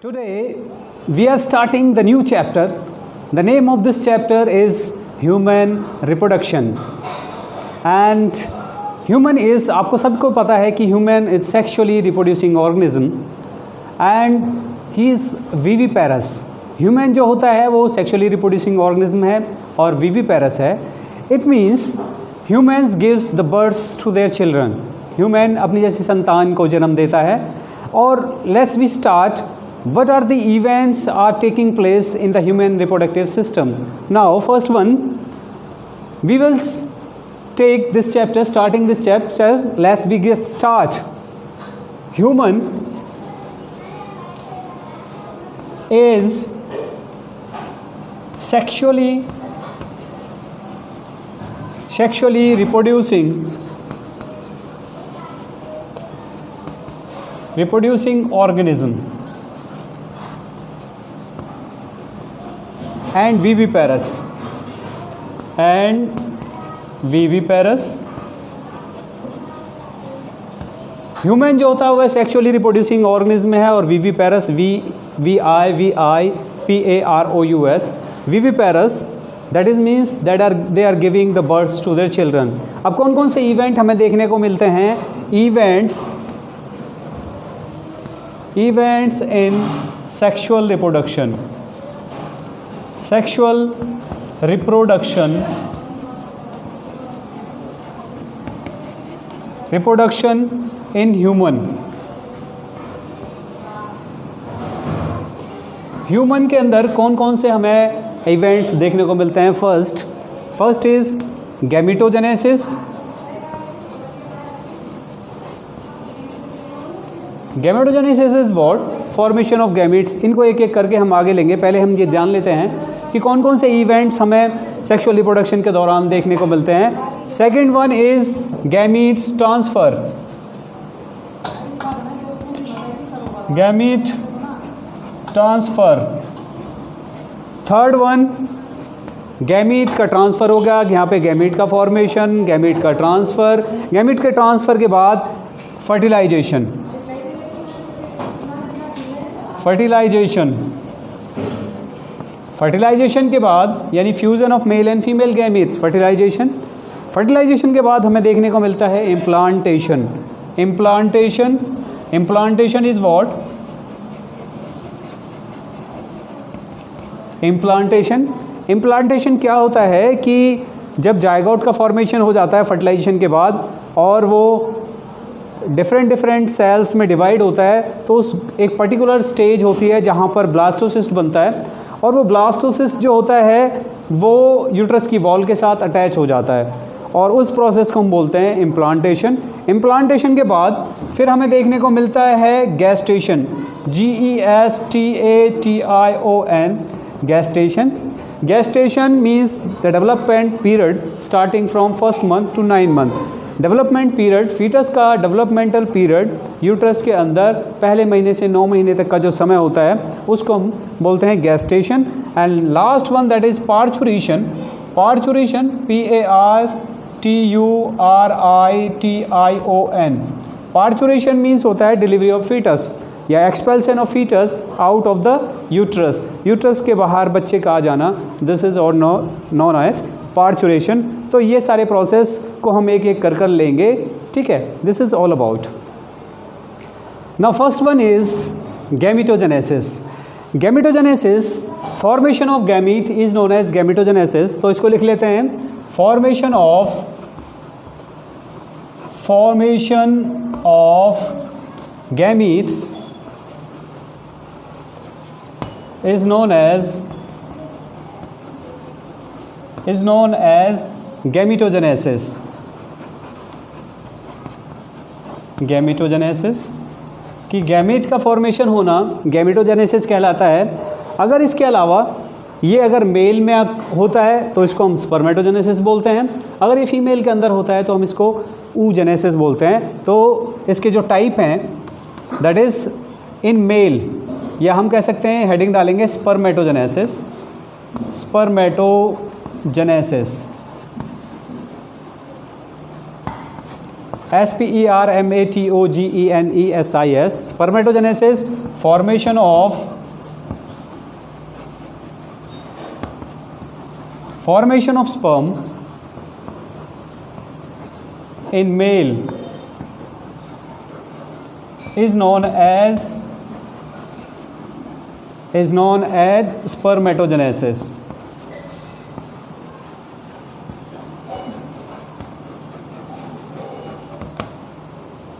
Today we are starting the new chapter. The name of this chapter is human reproduction. And human is, आपको सबको पता है कि human is sexually reproducing organism and he is viviparous. Human जो होता है वो sexually reproducing organism है और viviparous है. It means humans gives the birth to their children. Human अपनी जैसी संतान को जन्म देता है. और let's we start. What are the events are taking place in the human reproductive system? Now, first one, we will take this chapter, starting this chapter, let's we get start. Human is sexually reproducing organism. And viviparous. Human जो होता है वह sexually reproducing organism है और viviparous VIVIPAROUS viviparous that is means that they are giving the birth to their children. अब कौन कौन से इवेंट हमें देखने को मिलते हैं? Events in sexual reproduction. Sexual reproduction in human. Human के अंदर कौन कौन से हमें इवेंट्स देखने को मिलते हैं? First is gametogenesis. Gametogenesis is what? Formation of gametes. इनको एक एक करके हम आगे लेंगे. पहले हम ये जान लेते हैं कि कौन कौन से इवेंट्स हमें सेक्सुअल रिप्रोडक्शन के दौरान देखने को मिलते हैं. Second one is gametes transfer. Third one gamete का ट्रांसफ़र हो गया. यहाँ पे गैमीट का फॉर्मेशन, गैमीट का ट्रांसफ़र. गैमीट के ट्रांसफ़र के बाद फर्टिलाइजेशन के बाद यानी fusion of male and female gametes. Fertilisation के बाद हमें देखने को मिलता है इम्प्लांटेशन इज़ व्हाट? इम्प्लांटेशन क्या होता है कि जब जायगोट का फॉर्मेशन हो जाता है फर्टिलाइजेशन के बाद और वो डिफरेंट सेल्स में डिवाइड होता है तो उस एक पर्टिकुलर स्टेज होती है जहाँ पर ब्लास्टोसिस्ट बनता है और वो ब्लास्टोसिस्ट जो होता है वो यूट्रस की वॉल के साथ अटैच हो जाता है और उस प्रोसेस को हम बोलते हैं इम्प्लांटेशन के बाद फिर हमें देखने को मिलता है gestation. GESTATION. Gestation means the development period starting from first month to 9 month. Development period, foetus का डेवलपमेंटल पीरियड यूट्रस के अंदर पहले महीने से 9 महीने तक का जो समय होता है उसको हम बोलते हैं gestation. And last one that is parturition. PARTURITION. Parturition means होता है डिलीवरी ऑफ फीटस या expulsion of foetus out of the uterus के बाहर बच्चे का आ जाना. दिस इज और नॉन एज पार्चुरेशन. तो ये सारे प्रोसेस को हम एक एक कर लेंगे. ठीक है, this is all about. Now first one is gametogenesis. Formation of gamete is known as gametogenesis. तो इसको लिख लेते हैं. Formation of gametes is known as gametogenesis. कि गैमीट का फॉर्मेशन होना गैमेटोजेनेसिस कहलाता है. अगर इसके अलावा ये अगर मेल में होता है तो इसको हम स्पर्मेटोजेनेसिस बोलते हैं. अगर ये फीमेल के अंदर होता है तो हम इसको oogenesis बोलते हैं. तो इसके जो टाइप हैं दैट इज़ इन मेल, या हम कह सकते हैं हेडिंग डालेंगे spermatogenesis. spermatogenesis, spermatogenesis, formation of sperm in male is known as spermatogenesis.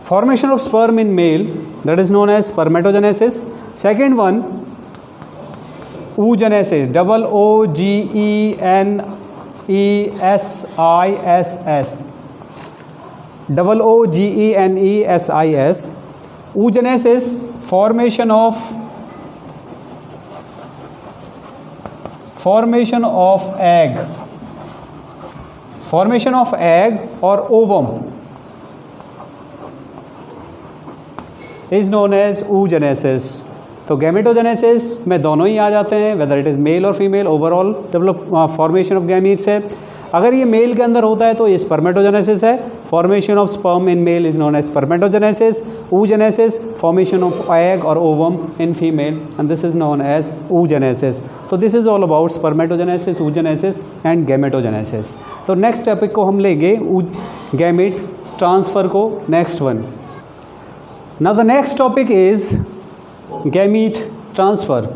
Formation of sperm in male, that is known as spermatogenesis. Second one, oogenesis, oogenesis, oogenesis. Oogenesis, formation of egg or ovum is known as oogenesis. तो gametogenesis में दोनों ही आ जाते हैं, whether it is mail और female, overall formation of gametes है. अगर ये mail के अंदर होता है तो ये स्पर्मेटोजेनेसिस है. Formation of sperm in male is known as spermatogenesis. oogenesis, formation of egg और ovum in female, and this is known as oogenesis. तो this is all about spermatogenesis, oogenesis and gametogenesis. तो next topic को हम लेंगे gamete transfer को, next one. Now the next topic is gamete transfer.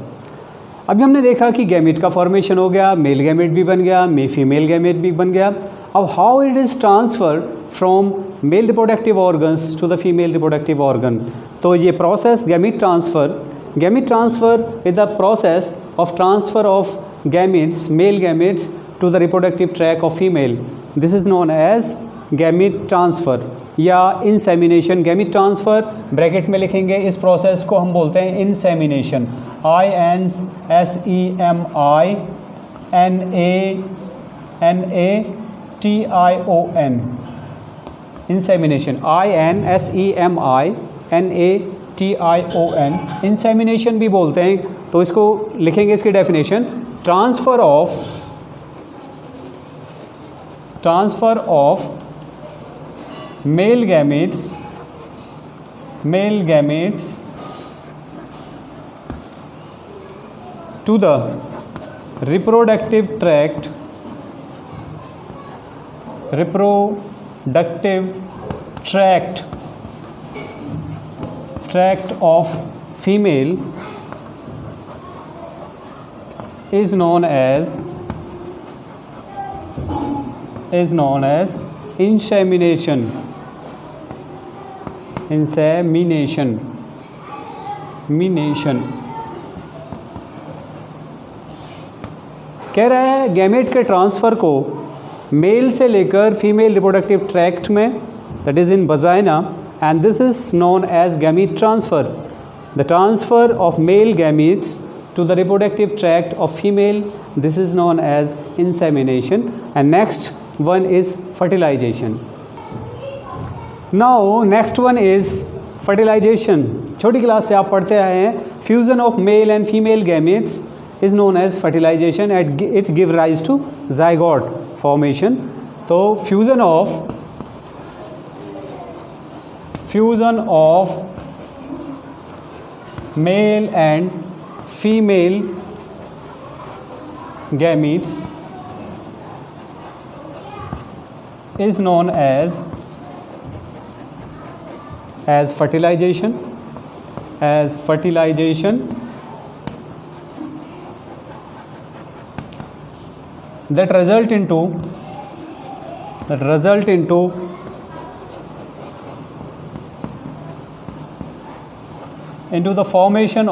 अभी हमने देखा कि गैमीट का फॉर्मेशन हो गया, मेल गैमेट भी बन गया, फीमेल गैमेट भी बन गया. अब how it is transfer from male reproductive organs to the female reproductive organ. तो ये process gamete transfer is the process of transfer of gametes, male gametes to the reproductive tract of female. This is known as gamete transfer या insemination. Gamete transfer bracket में लिखेंगे, इस process को हम बोलते हैं insemination. INSEMINATION, insemination. INSEMINATION, insemination भी बोलते हैं. तो इसको लिखेंगे, इसकी definition, transfer of male gametes to the reproductive tract of female is known as insemination. कह रहा है गैमेट के ट्रांसफ़र को मेल से लेकर फीमेल रिप्रोडक्टिव ट्रैक्ट में, that is in vagina, and this is known as gamete transfer. The transfer of male gametes to the reproductive tract of female, this is known as insemination. And next one is fertilization. Now next one is fertilization. छोटी class से आप पढ़ते आए हैं, fusion of male and female gametes is known as fertilization, and it give rise to zygote formation. तो fusion of male and female gametes is known as fertilization. That result into the formation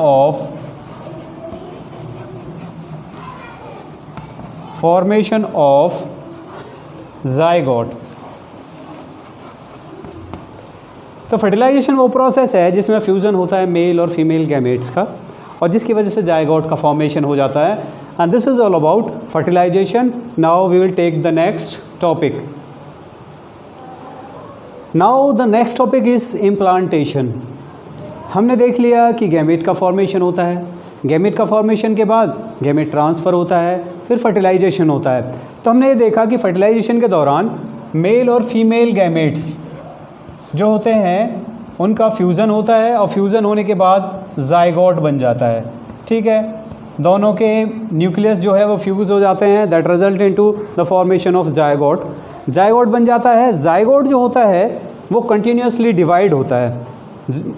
of zygote. तो fertilisation वो process है जिसमें fusion होता है mail और female gametes का, और जिसकी वजह से जायगोट का फॉर्मेशन हो जाता है. And this is all about fertilisation. Now we will take the next topic. Now the next topic is implantation. हमने देख लिया कि गैमेट का फॉर्मेशन होता है, गैमेट का फॉर्मेशन के बाद गैमेट ट्रांसफ़र होता है, फिर फर्टिलाइजेशन होता है. तो हमने ये देखा कि फर्टिलाइजेशन के दौरान मेल और फीमेल गैमेट्स जो होते हैं उनका फ्यूज़न होता है और फ्यूज़न होने के बाद जाइगोट बन जाता है। ठीक है, दोनों के न्यूक्लियस जो है वो फ्यूज़ हो जाते हैं, that result into the formation of zygote. Zygote बन जाता है। जाइगोट जो होता है वो कंटिन्यूसली डिवाइड होता है।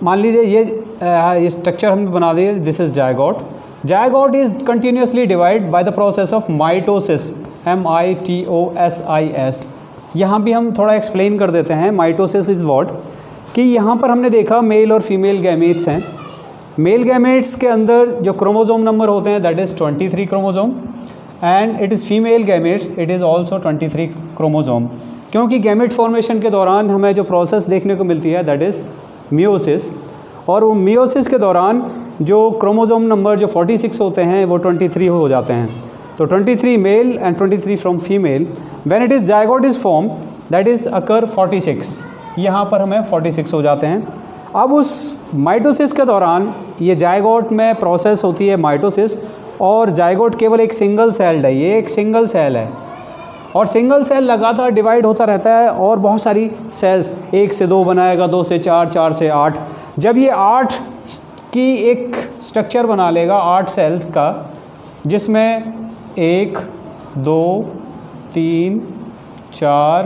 मान लीजिए ये स्ट्रक्चर हमने बना दिए, this is zygote. Zygote is continuously divide by the process of mitosis, MITOSIS। यहाँ भी हम थोड़ा एक्सप्लेन कर देते हैं माइटोसिस इज़ व्हाट, कि यहाँ पर हमने देखा मेल और फीमेल गैमेट्स हैं। मेल गैमेट्स के अंदर जो क्रोमोसोम नंबर होते हैं that is 23 chromosome, and it is female gametes it is also 23 chromosome. क्योंकि गैमेट फॉर्मेशन के दौरान हमें जो प्रोसेस देखने को मिलती है दैट इज़ मियोसिस, और वो मियोसिस के दौरान जो क्रोमोसोम नंबर जो 46 होते हैं वो 23 हो जाते हैं। तो 23 male and 23 from female. When it is zygote is form that is occur 46, यहाँ पर हमें 46 हो जाते हैं। अब उस माइटोसिस के दौरान ये जाइगोट में प्रोसेस होती है माइटोसिस, और जाइगोट केवल एक सिंगल सेल्ड है, ये एक सिंगल सेल है, और सिंगल सेल लगातार डिवाइड होता रहता है और बहुत सारी सेल्स, 1 से 2 बनाएगा, 2 से 4, 4 से 8। जब ये 8 की एक स्ट्रक्चर बना लेगा 8 सेल्स का, जिसमें 1 2 3 4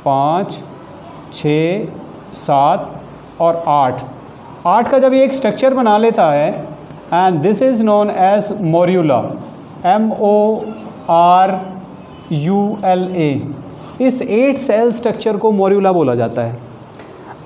5 6 7 और 8 का जब ये एक स्ट्रक्चर बना लेता है, and this is known as morula, MORULA। इस 8 सेल स्ट्रक्चर को मोर्यूला बोला जाता है।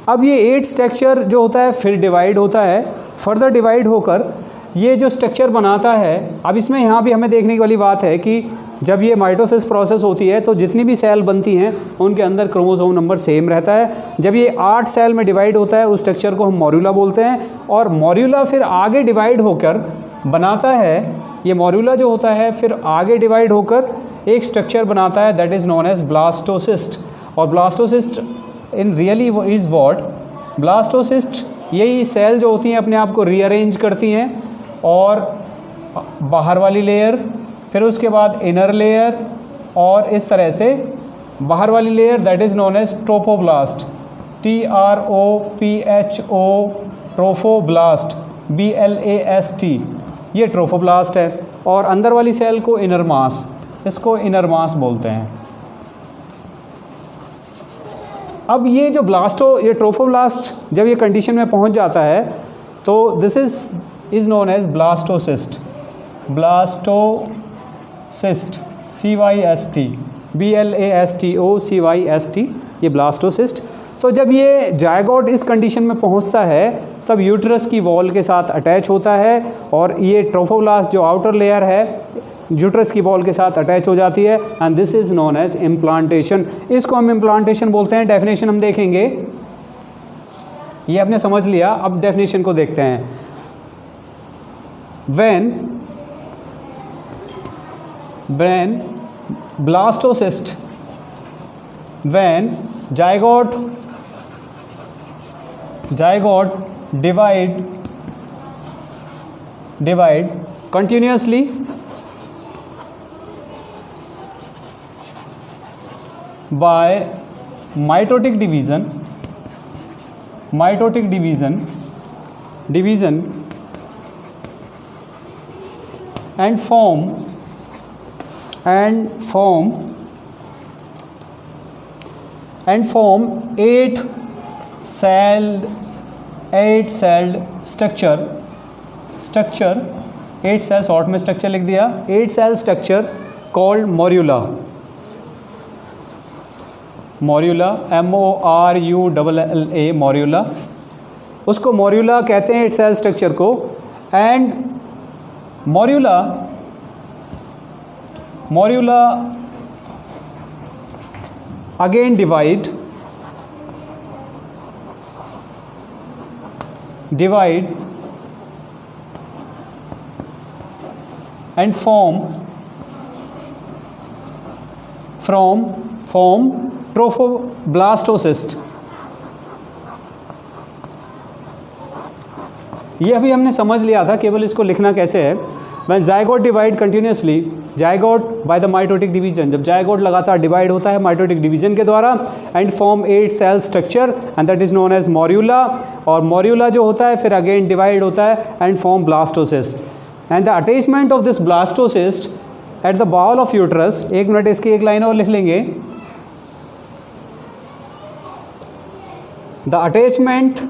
अब ये 8 स्ट्रक्चर जो होता है फिर डिवाइड होता है, फर्दर डिवाइड होकर ये जो स्ट्रक्चर बनाता है। अब इसमें यहाँ भी हमें देखने वाली बात है कि जब ये माइटोसिस प्रोसेस होती है तो जितनी भी सेल बनती हैं उनके अंदर क्रोमोसोम नंबर सेम रहता है। जब ये 8 सेल में डिवाइड होता है उस स्ट्रक्चर को हम मोर्यूला बोलते हैं, और मोर्यूला फिर आगे डिवाइड होकर बनाता है, ये मोर्यूला जो होता है फिर आगे डिवाइड होकर एक स्ट्रक्चर बनाता है that is known as blastocyst. और blastocyst in really is what, blastocyst यही सेल जो होती हैं अपने आप को रीअरेंज करती हैं, और बाहर वाली लेयर, फिर उसके बाद इनर लेयर, और इस तरह से बाहर वाली layer that is known as trophoblast, TROPHO, trophoblast, BLAST, ये ट्रोफोब्लास्ट है। और अंदर वाली सेल को इनर मास, इसको इनर मास बोलते हैं। अब ये जो ये ट्रोफोब्लास्ट जब ये कंडीशन में पहुंच जाता है तो this is known as blastocyst, blastocyst, CYST, BLASTOCYST, ये ब्लास्टोसिस्ट। तो जब ये जाइगोट इस कंडीशन में पहुंचता है तब यूट्रस की वॉल के साथ अटैच होता है, और ये ट्रोफोब्लास्ट जो आउटर लेयर है यूट्रस की वॉल के साथ अटैच हो जाती है, and this is known as implantation. इसको हम इम्प्लांटेशन बोलते हैं। डेफिनेशन हम देखेंगे, ये आपने समझ लिया। अब डेफिनेशन को देखते हैं। When blastocyst, when zygote divide continuously by mitotic division and form 8-celled structure 8 cell short में स्ट्रक्चर लिख दिया, 8 cell structure called morula, MORULA, morula. उसको मोर्यूला कहते हैं 8 सेल स्ट्रक्चर को। And morula again divide and form trophoblastocyst, ये अभी हमने समझ लिया था, केवल इसको लिखना कैसे है। When zygote divide continuously, zygote by the mitotic division, जब zygote लगातार डिवाइड होता है mitotic division के द्वारा and form 8 cell structure and that is known as morula, और morula जो होता है फिर again divide होता है and form blastocyst, and the attachment of this blastocyst at the wall of uterus, एक मिनट इसकी एक लाइन और लिख लेंगे, the attachment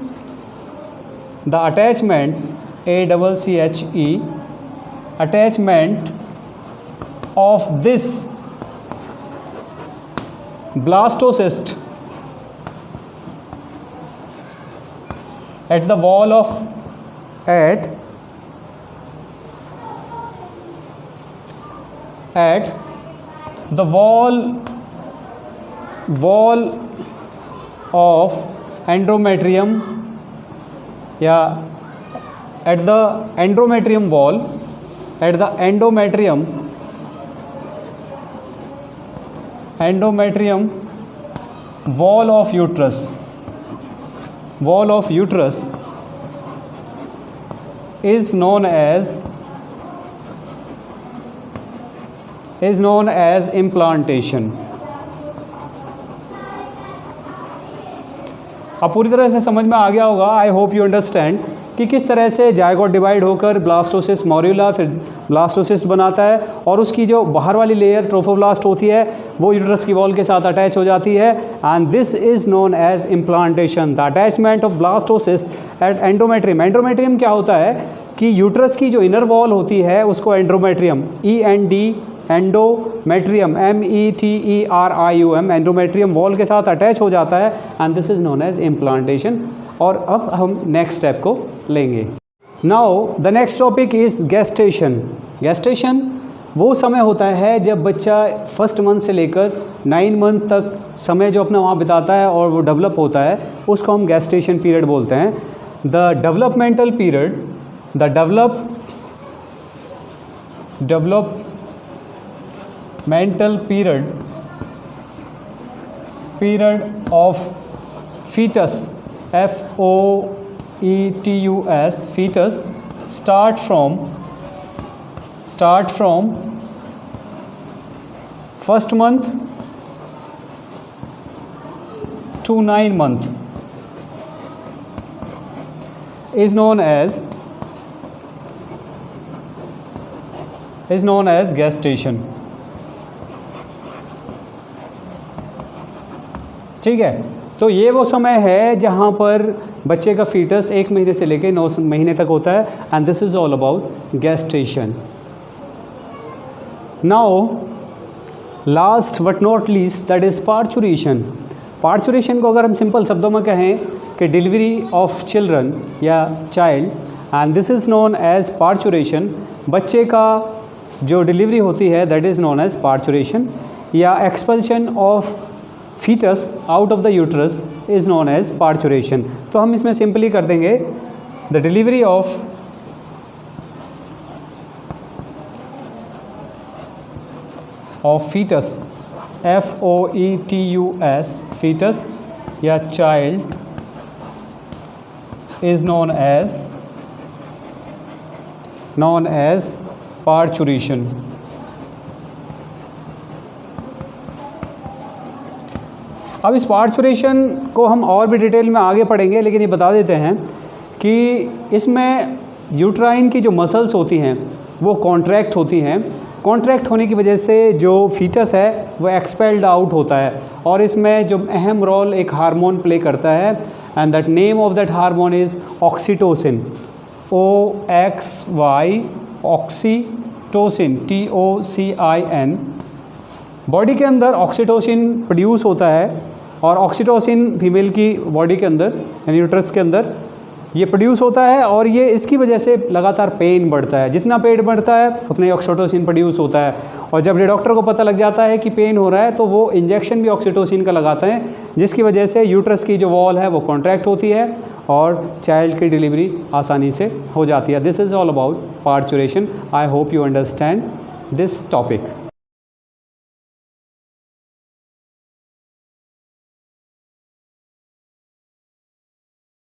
ACCHE attachment of this blastocyst at the wall of the wall of endometrium, या at the endometrium wall, at the endometrium wall of uterus is known as implantation. अब पूरी तरह से समझ में आ गया होगा, आई होप यू अंडरस्टैंड, कि किस तरह से जायगोट डिवाइड होकर ब्लास्टोसिस्ट मोर्यूला फिर ब्लास्टोसिस्ट बनाता है, और उसकी जो बाहर वाली लेयर ट्रोफोब्लास्ट होती है वो यूट्रस की वॉल के साथ अटैच हो जाती है, and this is known as implantation, the attachment of blastocyst at endometrium. Endometrium क्या होता है कि यूट्रस की जो इनर वॉल होती है उसको endometrium, endometrium METERIUM endometrium wall के साथ अटैच हो जाता है, and this is known as implantation. और अब हम नेक्स्ट स्टेप को लेंगे। Now the next topic is gestation. Gestation वो समय होता है जब बच्चा फर्स्ट मंथ से लेकर 9 मंथ तक समय जो अपना वहाँ बिताता है और वो डेवलप होता है, उसको हम गेस्टेशन पीरियड बोलते हैं। The developmental period, the developmental period of fetus, FOETUS, fetus, start from first month to 9 month is known as gestation। ठीक है, तो ये वो समय है जहाँ पर बच्चे का फीटस 1 महीने से लेकर 9 महीने तक होता है, and this is all about gestation. Now last but not least, that is parturition. Parturition को अगर हम सिंपल शब्दों में कहें कि डिलीवरी ऑफ चिल्ड्रन या child, and this is known as parturition. बच्चे का जो डिलीवरी होती है that is known as parturition, या expulsion of fetus out of the uterus is known as parturition। तो हम इसमें सिंपली कर देंगे the delivery of fetus, FOETUS, fetus या child is known as parturition। अब इस पार्चुरेशन को हम और भी डिटेल में आगे पढ़ेंगे, लेकिन ये बता देते हैं कि इसमें यूट्राइन की जो मसल्स होती हैं वो कॉन्ट्रैक्ट होती हैं। कॉन्ट्रैक्ट होने की वजह से जो फीटस है वो एक्सपेल्ड आउट होता है, और इसमें जो अहम रोल एक हार्मोन प्ले करता है, and that name of that hormone is oxytocin, OXY, oxytocin, TOCIN। Body के अंदर ऑक्सीटोसिन प्रोड्यूस होता है, और ऑक्सीटोसिन फीमेल की बॉडी के अंदर यानी यूट्रस के अंदर ये प्रोड्यूस होता है, और ये इसकी वजह से लगातार पेन बढ़ता है। जितना पेन बढ़ता है उतना ही ऑक्सीटोसिन प्रोड्यूस होता है, और जब डॉक्टर को पता लग जाता है कि पेन हो रहा है तो वो इंजेक्शन भी ऑक्सीटोसिन का लगाते हैं, जिसकी वजह से यूट्रस की जो वॉल है वो कॉन्ट्रैक्ट होती है और चाइल्ड की डिलीवरी आसानी से हो जाती है। This is all about parturition. I hope you understand this topic.